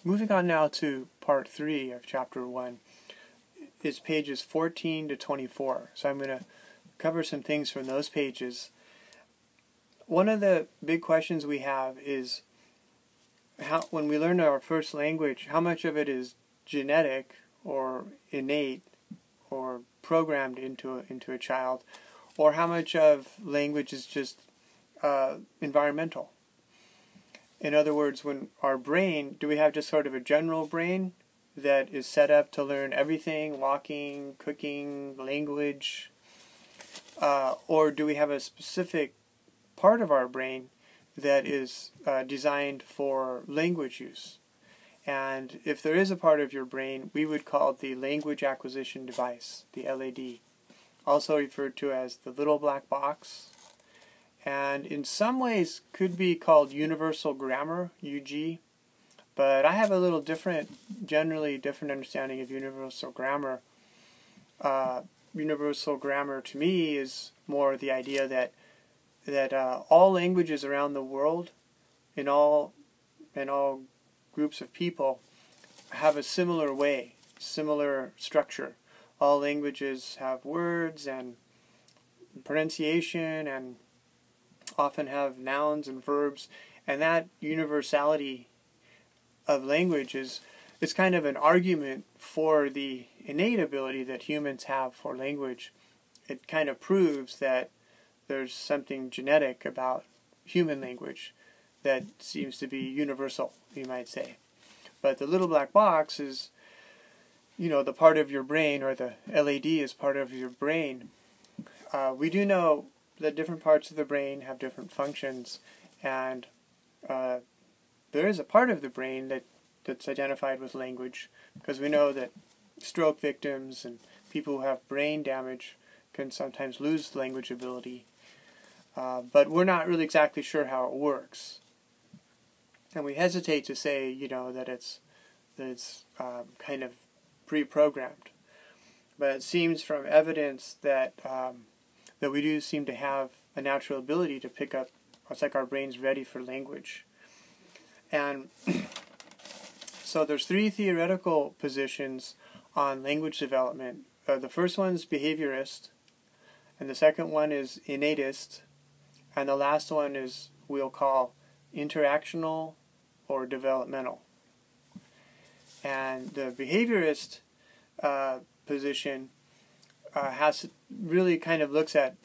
moving on now to part 3 of chapter 1 is pages 14 to 24. So I'm going to cover some things from those pages. One of the big questions we have is when we learn our first language, how much of it is genetic or innate or programmed into a child, or how much of language is just environmental. In other words, when our brain, do we have just sort of a general brain that is set up to learn everything, walking, cooking, language, or do we have a specific part of our brain that is designed for language use? And if there is a part of your brain, we would call it the language acquisition device, the LAD, also referred to as the little black box, and in some ways could be called universal grammar, UG, but I have a little generally different understanding of universal grammar. Universal grammar to me is more the idea that all languages around the world, in all groups of people, have a similar way, similar structure. All languages have words and pronunciation and often have nouns and verbs, and that universality of language is kind of an argument for the innate ability that humans have for language. It kind of proves that there's something genetic about human language that seems to be universal, you might say. But the little black box is, the part of your brain, or the LAD is part of your brain. We do know that different parts of the brain have different functions, and there is a part of the brain that's identified with language, because we know that stroke victims and people who have brain damage can sometimes lose language ability, but we're not really exactly sure how it works. And we hesitate to say, that it's kind of pre-programmed. But it seems from evidence that we do seem to have a natural ability to pick up. It's like our brain's ready for language. And so there's 3 theoretical positions on language development. The first one is behaviorist, and the second one is innatist, and the last one is we'll call interactional or developmental. And the behaviorist position really kind of looks at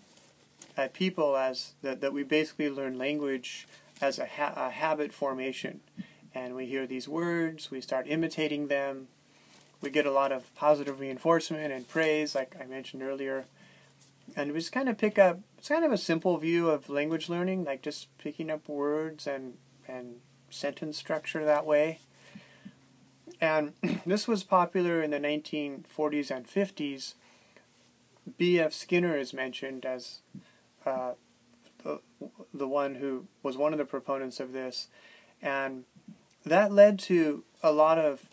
people as that we basically learn language as a habit formation, and we hear these words, we start imitating them, we get a lot of positive reinforcement and praise, like I mentioned earlier, and we just kind of pick up. It's kind of a simple view of language learning, like just picking up words and sentence structure that way. And this was popular in the 1940s and 50s. B.F. Skinner is mentioned as the one who was one of the proponents of this, and that led to a lot of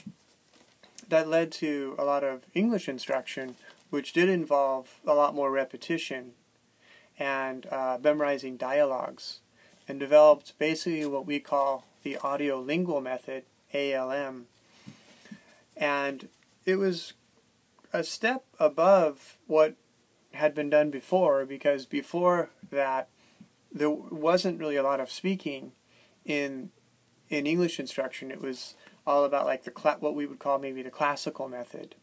English instruction, which did involve a lot more repetition and memorizing dialogues, and developed basically what we call the audiolingual method, ALM. And it was a step above what had been done before, because before that there wasn't really a lot of speaking in English instruction. It was all about like what we would call maybe the classical method,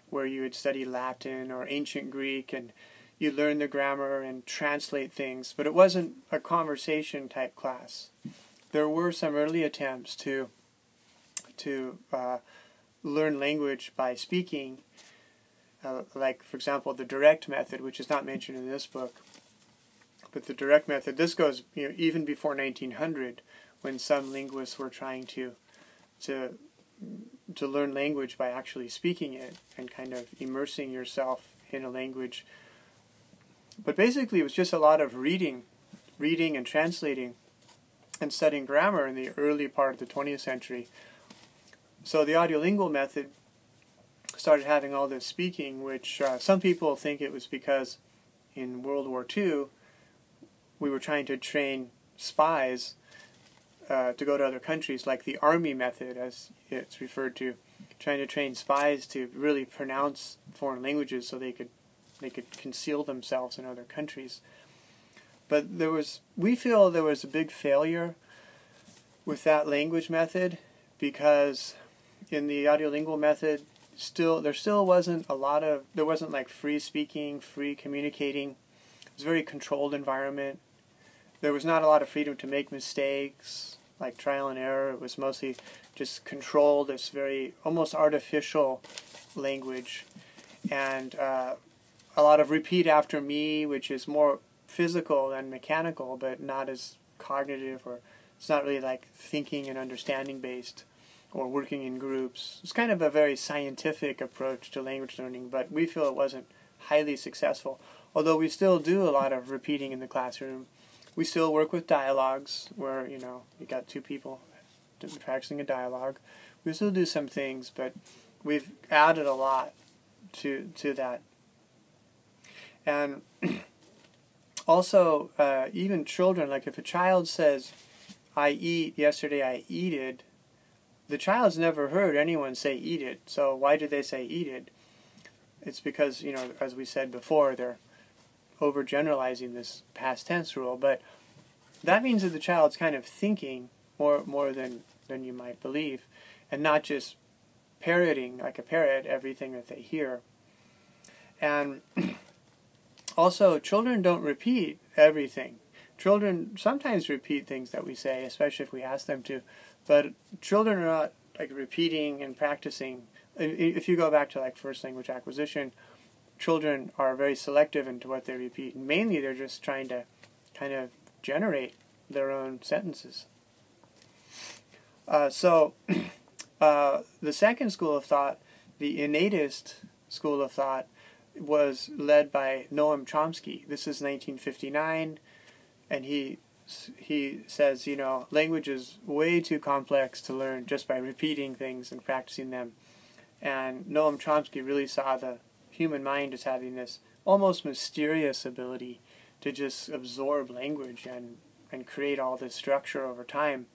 where you would study Latin or ancient Greek and you learn the grammar and translate things, but it wasn't a conversation type class. There were some early attempts to learn language by speaking, like, for example, the direct method, which is not mentioned in this book. But the direct method, this goes even before 1900, when some linguists were trying to learn language by actually speaking it and kind of immersing yourself in a language. But basically it was just a lot of reading and translating and studying grammar in the early part of the 20th century. So the audiolingual method started having all this speaking, which some people think it was because in World War II we were trying to train spies to go to other countries, like the army method, as it's referred to, trying to train spies to really pronounce foreign languages so they could conceal themselves in other countries. But we feel there was a big failure with that language method, because in the audiolingual method, there wasn't like free speaking, free communicating. It was a very controlled environment. There was not a lot of freedom to make mistakes, like trial and error. It was mostly just controlled, this very almost artificial language, and a lot of repeat after me, which is more physical than mechanical, but not as cognitive, or it's not really like thinking and understanding based or working in groups. It's kind of a very scientific approach to language learning, but we feel it wasn't highly successful. Although we still do a lot of repeating in the classroom. We still work with dialogues where, you got two people practicing a dialogue. We still do some things, but we've added a lot to that. And also, even children, like if a child says, I eat, yesterday I eated, the child's never heard anyone say eat it. So why did they say eat it? It's because, as we said before, they're overgeneralizing this past tense rule, but that means that the child's kind of thinking more than you might believe, and not just parroting like a parrot everything that they hear. And also, children don't repeat everything. Children sometimes repeat things that we say, especially if we ask them to, but children are not like repeating and practicing. If you go back to like first language acquisition, children are very selective into what they repeat. And mainly they're just trying to kind of generate their own sentences. So the second school of thought, the innatist school of thought, was led by Noam Chomsky. This is 1959, and he says, language is way too complex to learn just by repeating things and practicing them. And Noam Chomsky really saw the human mind as having this almost mysterious ability to just absorb language and create all this structure over time.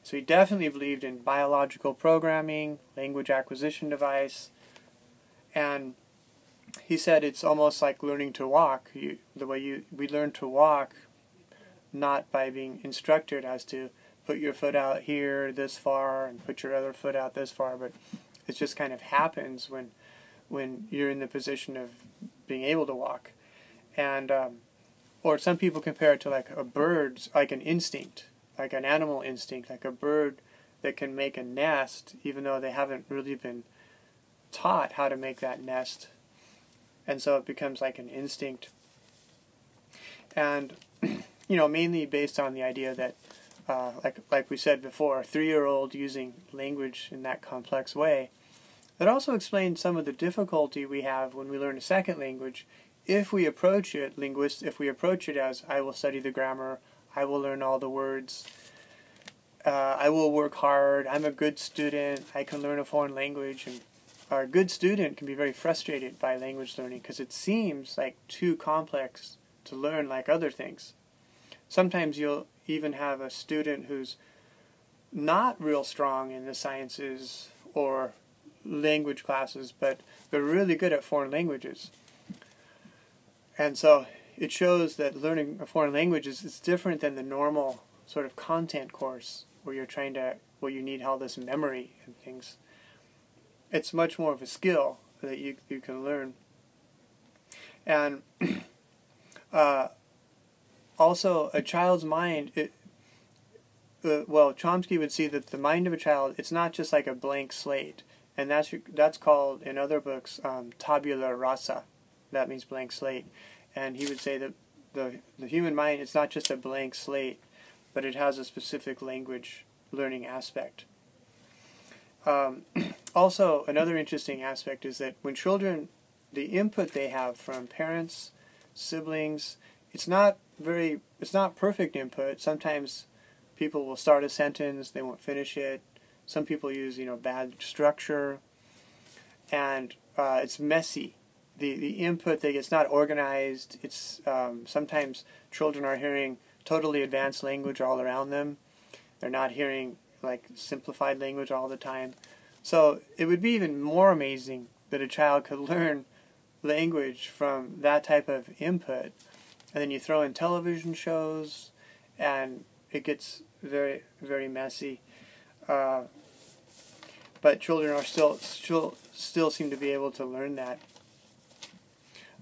So he definitely believed in biological programming, language acquisition device, and he said it's almost like learning to walk. We learn to walk not by being instructed as to put your foot out here this far and put your other foot out this far, but it just kind of happens when you're in the position of being able to walk. And or some people compare it to like a bird's, like an instinct, like an animal instinct, like a bird that can make a nest even though they haven't really been taught how to make that nest. And so it becomes like an instinct. And, mainly based on the idea that, like we said before, a 3-year-old using language in that complex way. That also explains some of the difficulty we have when we learn a second language. If we approach it as, I will study the grammar, I will learn all the words, I will work hard, I'm a good student, I can learn a foreign language, and a good student can be very frustrated by language learning because it seems like too complex to learn like other things. Sometimes you'll even have a student who's not real strong in the sciences or language classes, but they're really good at foreign languages. And so it shows that learning a foreign language is different than the normal sort of content course where you need all this memory and things. It's much more of a skill that you can learn. And also, a child's mind, Chomsky would see that the mind of a child, it's not just like a blank slate. And that's called, in other books, tabula rasa. That means blank slate. And he would say that the human mind, it's not just a blank slate, but it has a specific language learning aspect. Also, another interesting aspect is that when children, the input they have from parents, siblings, it's not perfect input. Sometimes people will start a sentence, they won't finish it. Some people use, bad structure, and it's messy. The input, it's not organized. It's sometimes children are hearing totally advanced language all around them. They're not hearing like simplified language all the time. So it would be even more amazing that a child could learn language from that type of input. And then you throw in television shows, and it gets very, very messy. But children are still seem to be able to learn that.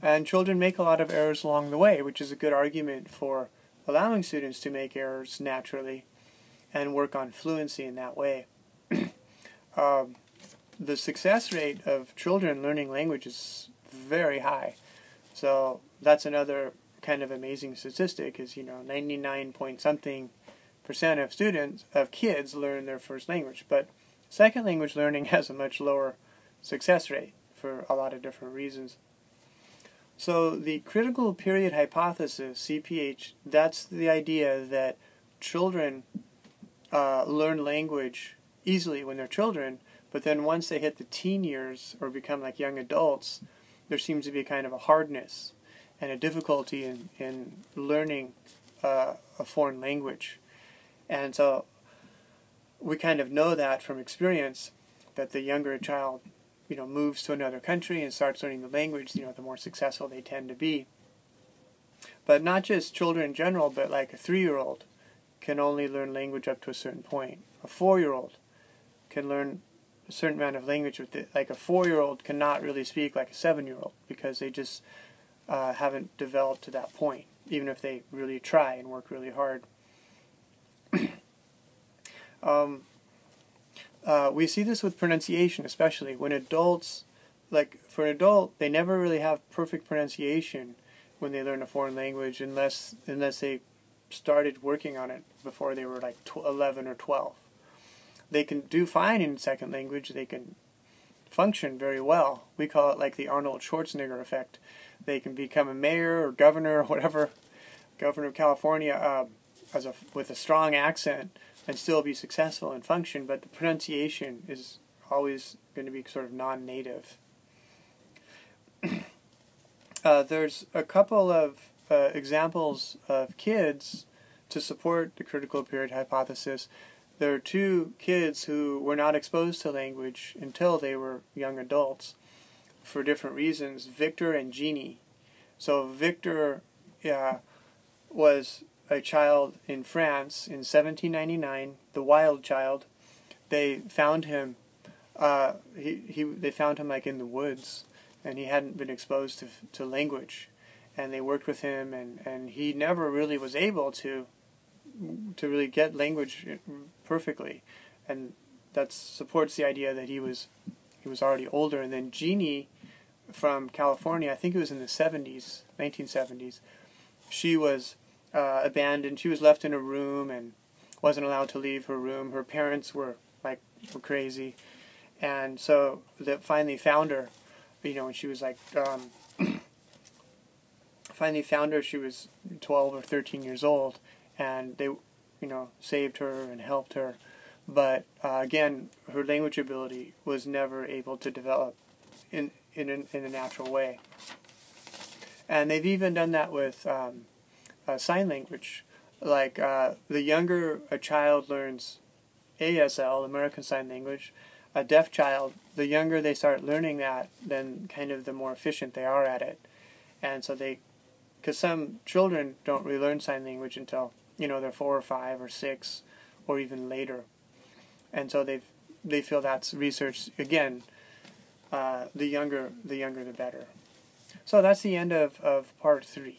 And children make a lot of errors along the way, which is a good argument for allowing students to make errors naturally and work on fluency in that way. The success rate of children learning language is very high. So that's another kind of amazing statistic is, 99 point something % of students, of kids learn their first language. But second language learning has a much lower success rate for a lot of different reasons. So the critical period hypothesis, CPH, that's the idea that children learn language easily when they're children, but then once they hit the teen years or become like young adults, there seems to be kind of a hardness and a difficulty in learning a foreign language. And so we kind of know that from experience, that the younger a child moves to another country and starts learning the language, the more successful they tend to be. But not just children in general, but like a 3-year-old can only learn language up to a certain point. A 4-year-old can learn a certain amount of language with it. Like a 4-year-old cannot really speak like a 7-year-old because they just haven't developed to that point, even if they really try and work really hard. We see this with pronunciation, especially when adults, like for an adult, they never really have perfect pronunciation when they learn a foreign language unless they started working on it before they were like 11 or 12. They can do fine in second language. They can function very well. We call it like the Arnold Schwarzenegger effect. They can become a mayor or governor or whatever, governor of California, with a strong accent and still be successful and function, but the pronunciation is always going to be sort of non-native. There's a couple of examples of kids to support the critical period hypothesis. There are 2 kids who were not exposed to language until they were young adults for different reasons, Victor and Jeannie. So Victor was a child in France in 1799, the wild child. They found him. They found him like in the woods, and he hadn't been exposed to language. And they worked with him, and he never really was able to really get language perfectly, and that supports the idea that he was already older. And then Jeannie from California, I think it was in the 1970s, she was abandoned. She was left in a room and wasn't allowed to leave her room. Her parents were crazy, and so they finally found her. When she was finally found her. She was 12 or 13 years old, and they, saved her and helped her. But again, her language ability was never able to develop in a natural way. And they've even done that with sign language. Like the younger a child learns ASL, American Sign Language, a deaf child, the younger they start learning that, then kind of the more efficient they are at it. And so because some children don't really learn sign language until they're 4 or 5 or 6 or even later, and so they feel that's research again. The younger the better. So that's the end of part 3.